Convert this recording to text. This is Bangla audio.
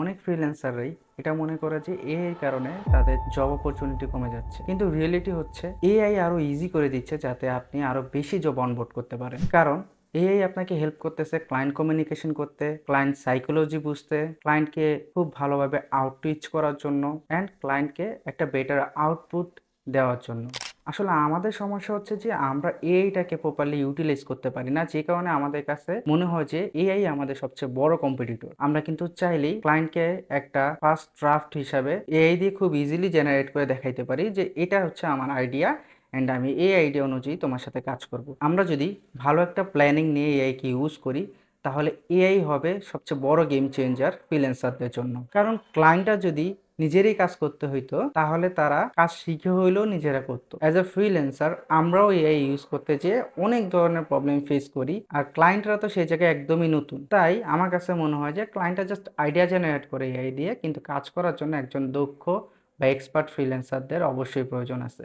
অনেক ফ্রিল্যান্সাররাই এটা মনে করে যে এআই কারণে তাদের জব অপরচুনিটি কমে যাচ্ছে, কিন্তু রিয়েলিটি হচ্ছে এআই আরো ইজি করে দিচ্ছে যাতে আপনি আরো বেশি জব অনবোর্ড করতে পারেন। কারণ এআই আপনাকে হেল্প করতেছে ক্লায়েন্ট কমিউনিকেশন করতে, ক্লায়েন্ট সাইকোলজি বুঝতে, ক্লায়েন্টকে খুব ভালোভাবে আউটরিচ করার জন্য অ্যান্ড ক্লায়েন্টকে একটা বেটার আউটপুট দেওয়ার জন্য। আসলে আমাদের সমস্যা হচ্ছে যে আমরা এআইটাকে প্রপারলি ইউটিলাইজ করতে পারি না, যে কারণে আমাদের কাছে মনে হয় যে এআই আমাদের সবচেয়ে বড় কম্পিটিটর। আমরা কিন্তু চাইলেই ক্লায়েন্টকে একটা ফার্স্ট ড্রাফট হিসাবে এআই দিয়ে খুব ইজিলি জেনারেট করে দেখাইতে পারি যে এটা হচ্ছে আমার আইডিয়া অ্যান্ড আমি এই আইডিয়া অনুযায়ী তোমার সাথে কাজ করব। আমরা যদি ভালো একটা প্ল্যানিং নিয়ে এআইকে ইউজ করি তাহলে এআই হবে সবচেয়ে বড় গেম চেঞ্জার ফ্রিল্যান্সারদের জন্য। কারণ ক্লায়েন্টরা যদি নিজেরই কাজ করতে হইতো তাহলে তারা কাজ শিখে হইলেও নিজেরা করতো। অ্যাজ এ ফ্রিল্যান্সার আমরাও এআই ইউজ করতে যেয়ে অনেক ধরনের প্রবলেম ফেস করি, আর ক্লায়েন্টরা তো সেই জায়গায় একদমই নতুন। তাই আমার কাছে মনে হয় যে ক্লায়েন্টরা জাস্ট আইডিয়া জেনারেট করে এআই দিয়ে, কিন্তু কাজ করার জন্য একজন দক্ষ বা এক্সপার্ট ফ্রিল্যান্সারদের অবশ্যই প্রয়োজন আছে।